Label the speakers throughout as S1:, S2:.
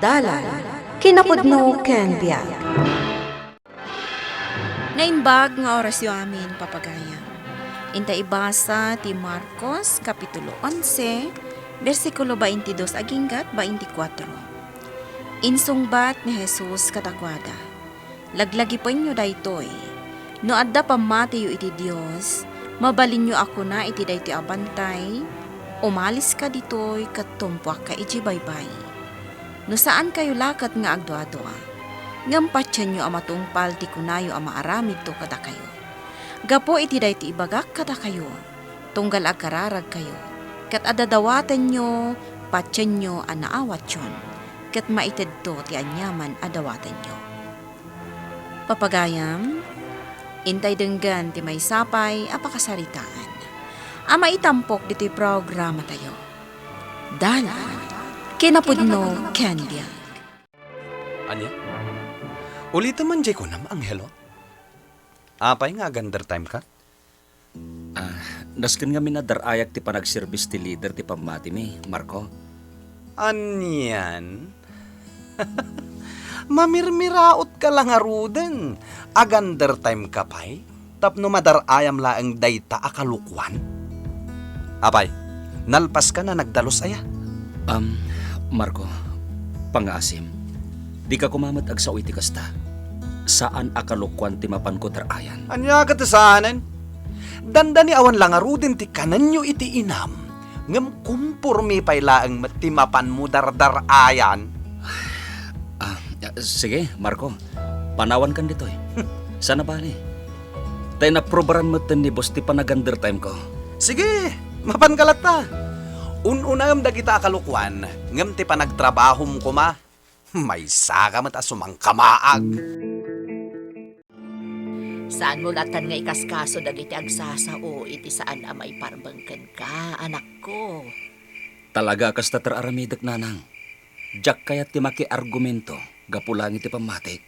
S1: Dalan, kinapudno ken biag.
S2: Naimbag nga oras yung amin, papagaya. Inta ibasa ti Marcos, Kapitulo 11, versikulo 22 aginggat 24. Insungbat ni Jesus katakwada. Laglagi pa inyo daytoy. No adda pamati yu iti Dios, mabalin nyo ako na iti dayti abantay, umalis ka ditoy kat tumpuak ka iti baybay. No saan kayo lakat nga agdua-dua? Ngampatyan nyo ama tungpal ti kunayo ama aramid to kada kayo. Gapo iti dayti ibagak kada kayo, tunggal agkararag kayo, kat adadawatan nyo, patyan nyo anaawat yon, kat maited to ti anyaman adawatan nyo. Papagayam, intay denggan ti may sapay apakasaritaan. Ama itampok dito'y programa tayo. Dalan, kinapudno Candia.
S3: Anya? Ulitin man jay ko nam, Anghelo. Apay nga gandar time ka?
S4: Nasken nga minadarayak ti panagservice ti leader ti pamati mi, Marco.
S3: Anyan? Mamirmiraot ka lang aruden. Agandar time ka pay? Tapno madarayam laeng dayta akalukwan? Apay, nalpas ka na nagdalos aya?
S4: Marco, pangasim. Di ka kumamat agsaoy ti kasta. Saan akalukwan ti mapan ko tarayan?
S3: Anya ka tasanan? Danda ni awan lang aruden ti kanan nyo iti inam. Ngam kumpurmi pay laeng matimapan mo dardarayan.
S4: Sige, Marco. Panawan kan dito eh. Sana bali. Tayo naprobaran mo ni boss ti panagander time ko.
S3: Sige, mapan kalata. Ununam da kita akalukwan. Ngam ti panagtrabahom ko ma. May saka mat asumang kamaag.
S5: Saan mo latan nga ikaskaso dagiti agsasao iti saan amay parbangken ka, anak ko.
S4: Talaga kas tatararamidak nanang. Diyak kayat ti maki argumento. Gapulang iti pamatik.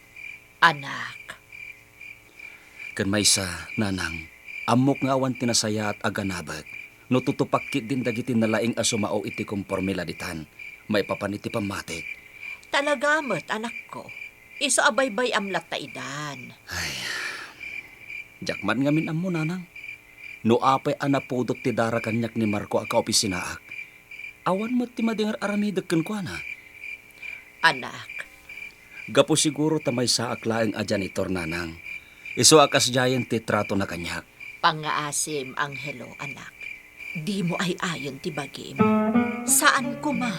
S5: Anak,
S4: Kan may sa nanang. Amok nga awan tinasaya at aganabag. No tutupakit din dagiti nalaing asumao iti kompormila ditan. May papaniti pamatik.
S5: talaga mo't anak ko. Iso abaybay amlat ta idan.
S4: Jakman nga min ammo nanang. No apay anapudot ti dara kanyak ni Marco aka opisinaak. Awan mo ti madingar aramidag kan kwa na.
S5: Anak,
S4: Gapo siguro tamay sa aklaeng a janitor nanang. Iso akas jayan ti trato na kanyak.
S5: pangaasim ang hello, anak. Di mo ay ayon ti bagim. Saan ko ma?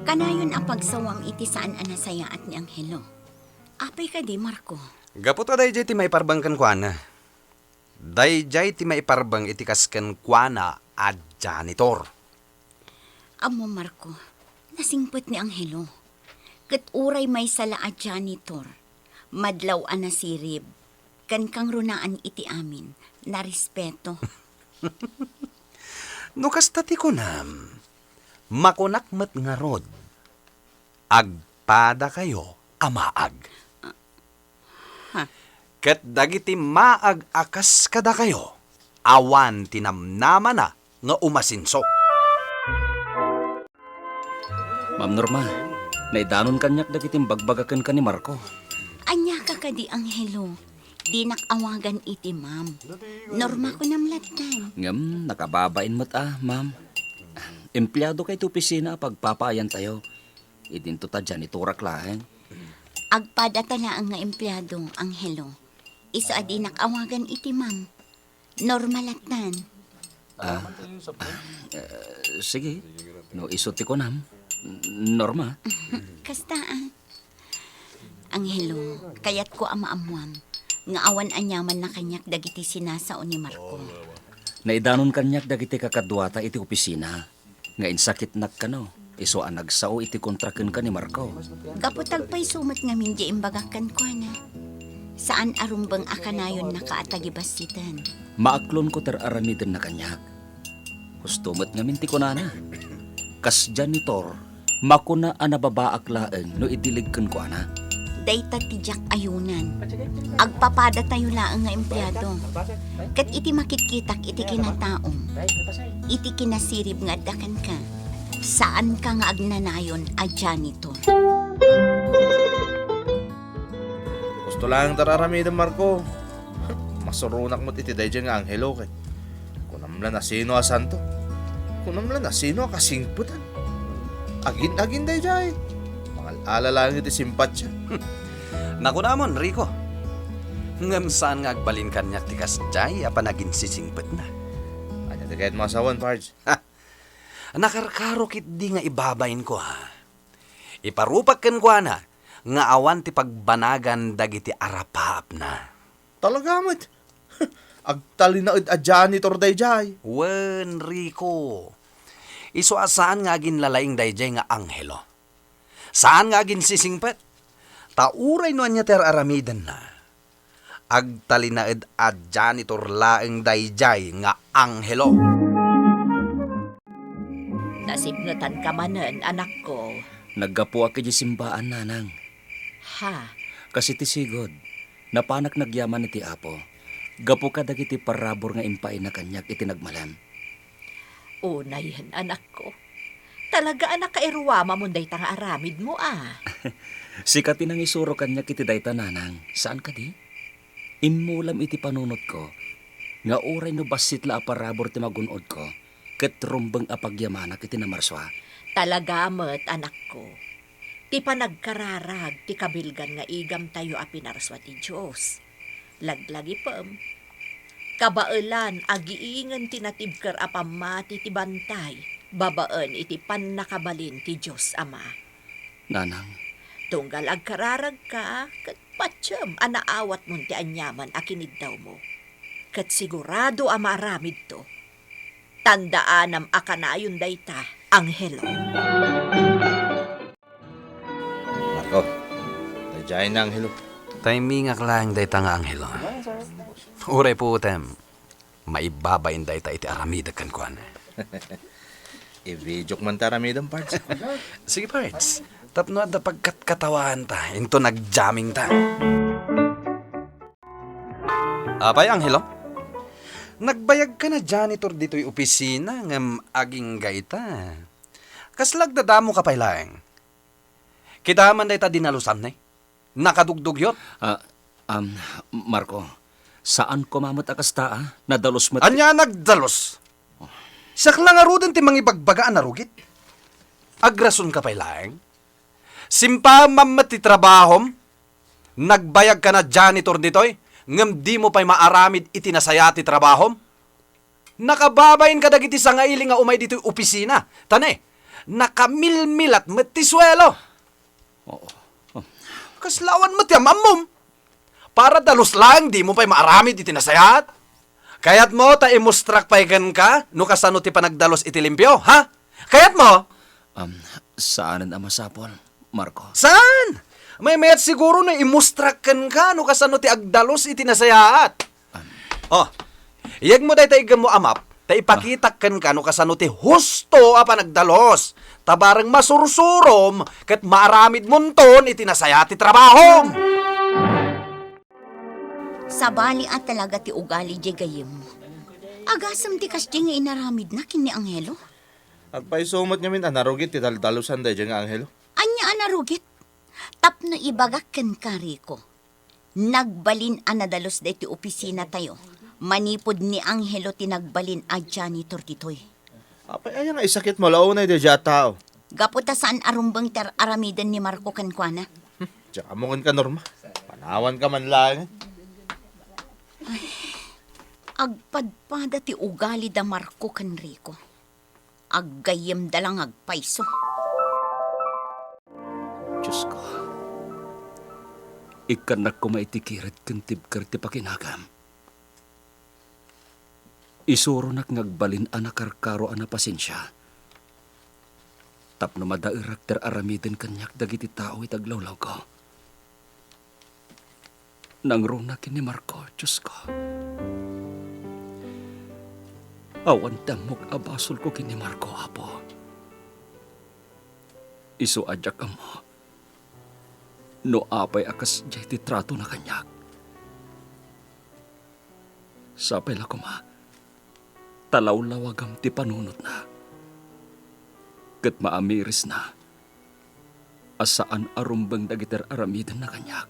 S6: Kanayon ang pagsawam iti saan anasayaat ni Anghelo. Apay ka di, Marco.
S3: Gaputa dayjay ti may parbangkan kuana. Dayjay ti may parbang iti kasken kuana a janitor.
S6: Amo, Marco, nasingpot ni Anghelo. Kat uray may sala a janitor. Madlaw anasirib. Kan kang runaan iti amin. Na respeto.
S3: No kastati ko nam, makunak met nga rod. Agpada kayo amaag. Ket dagiti maag akas kada kayo, awan tinamnama na nga umasinso.
S4: Ma'am Norma, naidanon kanyak dagiting bagbagakan ka ni Marco.
S6: Anya ka ka di, Anghelo. Di nakawagan iti, ma'am. Norma ko namlatan.
S4: Ngam, nakababain mo't ma'am. Empleyado kay opisina pagpapayan tayo. Idinto ta janitorak laeng.
S6: Agpada tala ang nga empleyado, Anghelo. Isa adi nakawagan iti, ma'am. Normalatan.
S4: Sige, no isuti ko nam. Norma.
S6: Kastaan. Anghelo, kayat ko amaamuam. Nga awan anyaman na kanyak dagiti sinasao ni Marco.
S4: Naidanon kanyak dagiti kakadwata iti opisina. Nga insakit nak kano. Iso ang nagsao iti kontraken ka ni Marco.
S6: Kaputag pa'y sumat nga min di imbagakan ko na. Saan arumbang akanayon nakaatagibasitan?
S4: Maaklon ko aramiden na kanyak. Gustumat nga minti ko na. Kas janitor, makuna anababaak laeng no idiligkan ko na.
S6: Dayta tijak ayunan. Agpapada tayo laang nga empleyado. Kat iti makitkitak iti kinataom. Iti kinasirib nga dakan ka. Saan ka nga agnanayon a janitor?
S7: Gusto lang tararamidan, Marco. Masurunak mo't iti day nga anghelo kay. Kunamla na sino a santo. Kunamla na sino a kasingputan. Agin day jay. Mangalala lang iti simpatya.
S3: Naku namon, Rico. Ngam saan nga agbalin kanyak tikas jay apa naging sisingpet na.
S7: Anya di kahit masawan, Pards.
S3: Nakarkaro kit di nga ibabayin ko ha. Iparupak ken kwa na nga awan ti pagbanagan dagiti arapap na.
S7: Talaga mo't. Agtalinaid a janitor day jay.
S3: Wen, Rico. Iso asaan nga ginlalaing dayjay nga anghelo. Saan nga gin sisingpet? Tauray no anya ter aramidan na. Agtalinaid a janitor laeng dayjay nga anghelo.
S5: Nasipnutan ka manen, anak ko.
S4: Naggapo ka di simbaan, nanang.
S5: Ha?
S4: Kasi ti sigod, napanak nagyaman iti apo. Gapo ka dagiti parabor nga impay na kanyak iti nagmalan.
S5: Una yan, anak ko. Talaga anak kairuwama mo day tanga aramid mo
S4: Sikati nang isuro kanyak iti dayta, nanang. Saan ka di? Imulam iti panunot ko. Nga uray no basit la parabor ti magunod ko. Ket rumbeng apagyamanak iti namarswa.
S5: Talaga mo't, anak ko. Ti panagkararag, ti kabilgan nga igam tayo a pinarswa ti Diyos. Laglagi pam. Kabailan, agiingan tinatibker a pamati ti bantay. Babaan iti pannakabalin ti Diyos Ama.
S4: Nanang,
S5: Tunggal agkararag ka, kat patyam, anaawat mo ti anyaman a kiniddaw mo. Kat sigurado a maaramid to. Tandaanam akanayon dayta, anghelo.
S7: Marco, day jay na anghelo.
S3: Timingak lang dayta nga anghelo. Uray po tem. Maibabayin dayta iti aramida kan kuan.
S7: I-video man taramidan, Pards.
S3: Sige, Pards. Tapno da pagkatkatawan ta. Into nagjamming ta. Apay, anghelo? Nagbayag ka na janitor dito'y opisina ngam aging gaita. Kaslag dadamo ka pay laeng. Kita man dayta dinalusan na nakadugdug yot.
S4: Marco, saan ko mamot akasta nadalos mo
S3: Anya nagdalos. Saklang aruden ti mangibagbagaan na rugit. Agrason ka pay laeng. Simpa mamat ti trabahom. Nagbayag ka na janitor dito'y. Ngam di mo pa'y maaramid itinasaya ti trabahom? Nakababayin ka dagiti sa nga ili nga umay dito'y opisina. Tane, nakamilmilat matiswelo. Kaslawan mo ti amam para dalos lang di mo pa'y maaramid itinasayat. Kayat mo ta imustrak pa'y ka no kasano ti panagdalos iti limpyo, ha? Kayat mo?
S4: Saanan ang masapol, Marco?
S3: Saan? May mayat siguro na imustrakan ka no kasano ti agdalos iti nasayaat. Iyag mo day taigam mo amap, ta ipakitakan ka no kasano ti husto apa nagdalos. Tabarang masursurom ket maaramid monton iti nasaya ti trabahom.
S6: Sabali at talaga ti ugali di gayem mo. Agasam ti kas di nga inaramid na kini anghelo.
S7: Agpaisumot niya min anarugit ti daldalusan day nga anghelo.
S6: Anya anarugit? Tapno ibagak ken kariko. Nagbalin anadalos da ti opisina tayo. Manipod ni anghelo ti nagbalin a janitor ditoy.
S7: Apay ayan nga isakit mo lao na day tao.
S6: Gaputa saan arumbang ter aramidan ni Marco kankwana.
S7: Tsaka mo ka norma. Panawan ka man lang.
S6: Agpadpada ti ugali da Marco kan Rico. Aggayem da lang agpaiso.
S4: Diyos ko. Ikanak ko maitikirat kentib ti pakinagam. Isuro nak ngagbalin anakarkaro ana pasensya. Tapno madairak ter aramiden kanyak dagiti tao itaglawlaw ko. Nangrunak ni Marco, Diyos ko. Awan damok abasol ko kini Marco, Apo. Isu ajak ka mo. No apay akas jay ti trato na kanyak. Sapay la kuma. Talawlawagam ti panunot na. ket maamiris na. Asaan arumbang dagiter aramidan na kanyak.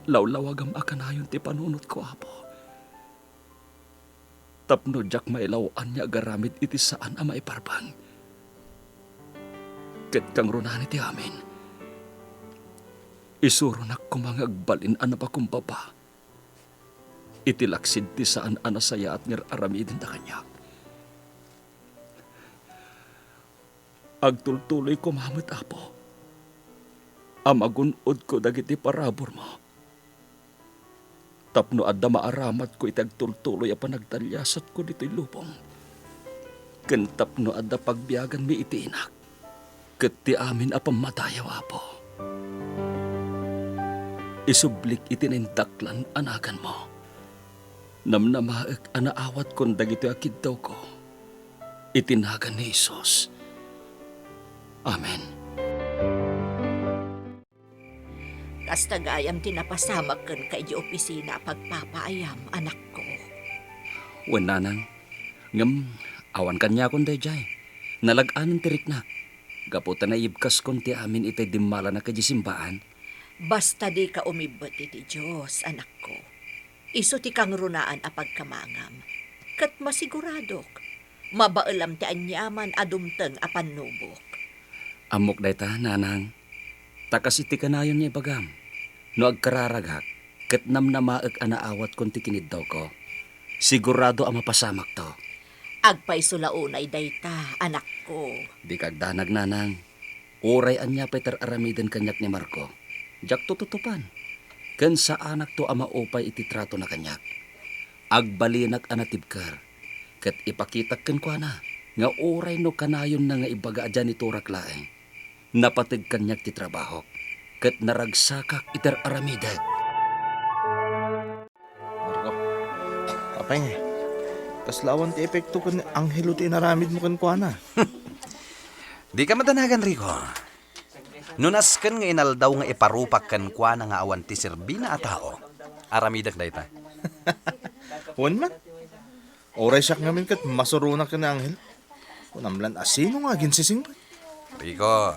S4: Lawlawagam akanayon ti panunot ko, Apo. Tapno jak mailawan niya garamid iti saan ang maiparbang. Ket kang runani ti amin. Isuro na kumangagbalin ana pa kumbaba. Itilaksid ti saan anasaya at ngir aramidin na kanyak. Agtultuloy ko mamit, Apo. Amagunod ko dagiti parabor mo. Tapno adda maaramat ko itagtultuloy a panagtalyasat ko dito'y lubong. Ken tapno adda pagbiyagan mi itiinak. Ket ti amin a pamatayaw, Apo. Isublik itinindaklan anagan mo. Namnamaek anaawat kon dagito akid daw ko. Itinagan ni Isos. Amen.
S5: Kas tagayam tinapasamag kan kay di opisina pagpapaayam, anak ko.
S4: Wen nanang, ngam awan kanya kon dayjay. Nalagaan tirik na. Gaputan na ibkas kon ti amin itay dimala na kajisimbaan.
S5: Basta di ka umibot iti Diyos, anak ko. Iso ti kang runaan a pagkamangam. Kat masiguradok, mabaalam ti anyaman adumteng a panubok.
S4: Amok dayta, nanang. Takas iti kanayon niya bagam. No agkararagak, ket namnamaek anaawat kon ti kiniddaw ko. Sigurado ang mapasamak to.
S5: Agpay sulaunay dayta, anak ko.
S4: Di kagdanag, nanang. Uray anya Peter aramiden kanyak ni Marco. Jak tututupan. Ken sa anak to ama upay iti trato na kanyak. Agbalinak anatibkar. Ket ipakitak ken kwa na. Nga uray no kanayon na nga ibaga adyan ito raklaeng. Napatig kanyak ti trabaho. Ket naragsakak iter aramidag.
S7: Marco, apay nga. Kaslawan ti epekto kan anghelo ti inaramid mo kan kuana.
S3: Di ka madanagan, Rico. Nunasken nga inaldaw nga iparupak kan kwa na nga awan ti serbina a tao. Aramidak dayta.
S7: Wan man. Oray siyak ngamin kat masurunak ka na anghel. Kunamlan asino nga ginsising pa.
S3: Rico,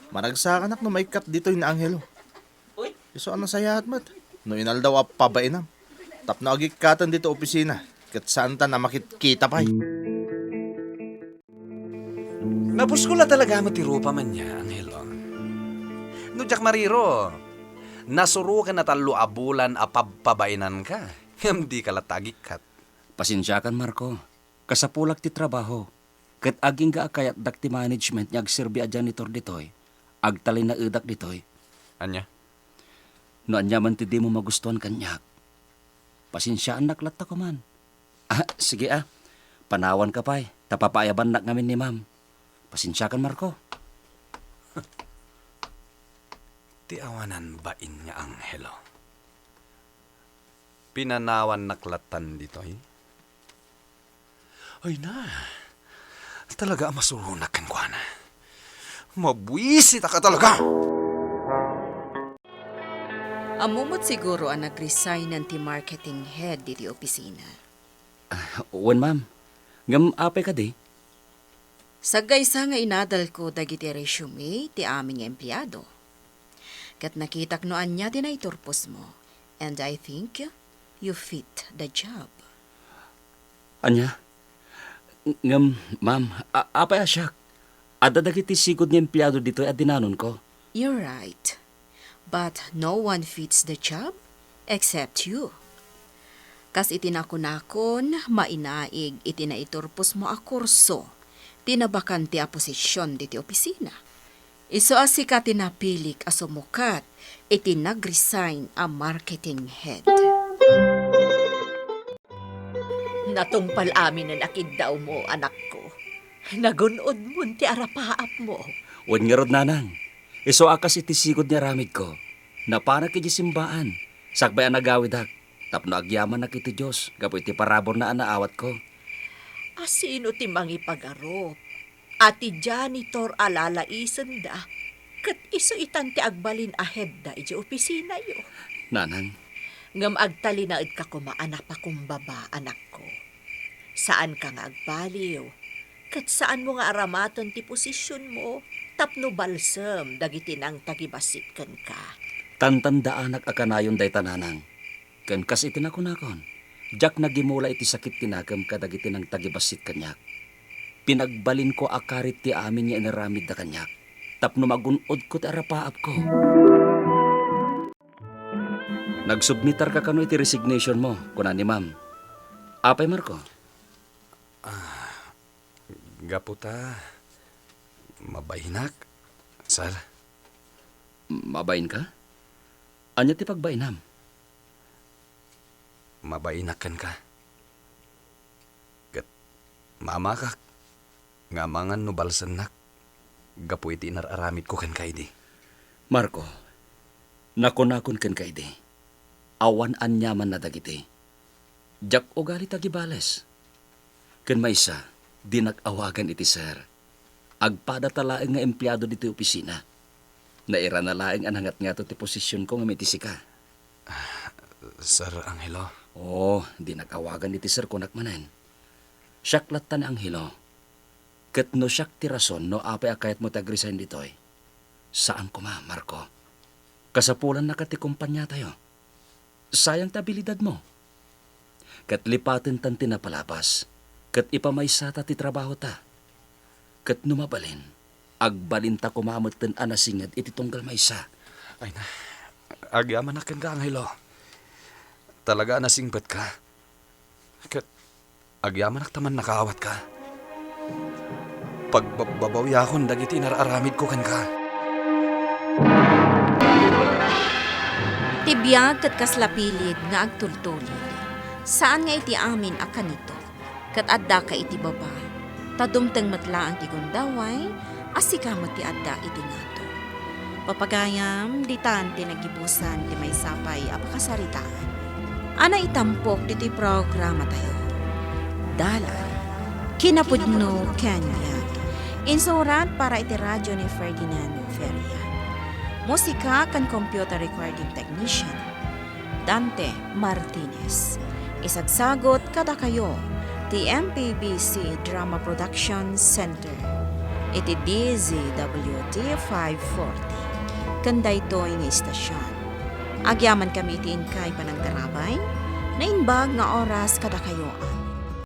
S7: Managsakanak no may kat dito yung anghelo. Iso ang nasayat mat. No inaldaw a pabainam. Tap na agikatan dito opisina. Kat saan ta na makikita pa.
S3: nabuskula talaga matirupa man niya, Angelo. No, Jack Mariro, nasuro ka na talo abulan a pabpabainan ka. Hindi ka latagikat.
S4: Pasensya kan, Marco. Kasapulak ti trabaho. Ket aging ga kayat dak ti management niya agserbi a janitor ditoy. Agtalin na edak ditoy.
S3: Anya?
S4: No anya man ti di mo magustuhan kanyak. Pasensyaan naklatta ko man. Sige Panawan ka pa'y. Tapapayaban nak ngamin ni ma'am. Pasensya kan, Marco.
S3: Ti awanan bain nga Angelo. Pinanawan naklatan ditoy. Ay na. Talaga masurunak kan kwa na. Mabwisit ka talaga.
S2: Amumot siguro ang nag-resign ng ti marketing head diti opisina.
S4: Wen, ma'am. Ngam apay ka di?
S2: Sagaysa nga inadal ko dagiti resume ti aming empleyado. Kat nakitak noan niya tinaiturpos mo. And I think you fit the job.
S4: Anya? Ngam, ma'am, apay asyak. Ada dagiti sigod ni empleyado dito at dinanon ko.
S2: You're right. But no one fits the job except you. Kas itinakon-nakon, mainaig itinaiturpos mo a kurso. Tinabakan ti a posisyon diti opisina. Iso asi ka tinapilik a sumukat, itinag-resign a marketing head.
S5: Natungpal amin na nakiddaw mo, anak ko. Nagunod mo ti arapaap mo.
S4: Wen nga rod, nanang. Iso akas iti sigod niya ramid ko. Napana kiti simbaan. Sakbay ang nagawid hak. Tapno agyaman na kiti Diyos. Gapo iti parabor na anaawat ko.
S5: Asino ti mangipagarop? Ati janitor alalaisan da. Kat iso itan ti agbalin ahead da iti opisina yo.
S4: Nanang,
S5: Ngam agtalinaid ka kumaana pa kumbaba, anak ko. Saan ka nga agbaliw? Kat saan mo nga aramaton ti posisyon mo, tapno balsam dagiti nang tagibasit ken ka.
S4: Tantandaan akanayon day tananang. Ken kas iti nakunakon. Jak nagimula iti sakit tinagam kadagiti nang tagibasit kanyak. Pinagbalin ko akarit ti amin nga inaramid da kanyak. Tapno magunod ko ti arapaap ko. Nagsubmitar ka kano iti resignation mo, kuna ni ma'am. Apay Marco?
S3: Gaputa, mabahinak, sir.
S4: Mabain ka? Anya ti pagbainam?
S3: Mabainakan ka. Kat mamakak, nga mangan no balsanak, gapu iti inararamid ko kan kaidi.
S4: Marco, nakunakon ken kaidi. Awan anyaman na dagiti. Jak ugali tagibales. Ken maysa, di nag-awagan iti sir. Agpada talaeng nga empleyado diti opisina. Naira na laeng anangat nga to ti posisyon ko nga mitisi ka.
S3: Sir Angelo,
S4: Di nag-awagan iti sir kunak manen. Siyaklat ta ni Angelo. Ket no siyak ti rason no apay akayat mo tag-resign ditoy. Saan ko ma, Marco? Kasapulan na kati kumpanya tayo. Sayang tabilidad mo. Ket lipaten tan tinapalapas. Ket ipamaysa ta ti trabaho ta. Ket numabalin. Agbalin ta kumamot ten anasingad iti tunggal maysa.
S3: ay na, agyaman akan ka Angelo. Talaga nasingbat ka. Kat agyaman taman nakaawat ka. Pagbabawiyakon dagiti inararamid ko kan ka.
S2: Tibiyag kat kaslapilid nga agtultulid. Saan nga iti amin akan ito? Kat adda ka iti baba. Tadumteng matla ang tigundaway, asikamot ti adda iti ngato. Papagayam, ditan tinagibusan ti may sapay apakasaritaan. Ana itampok dito'y programa tayo. Dalan, kinapudno Kenya. Insurat para iti radyo ni Ferdinand Feria. Musika kan computer recording technician, Dante Martinez. Isagsagot kada kayo, ti MPBC Drama Production Center. Iti DZWT 540. Kanda ito nga istasyon. Agyaman kami iti inkay panagdarabay, na inbag nga oras kada kayo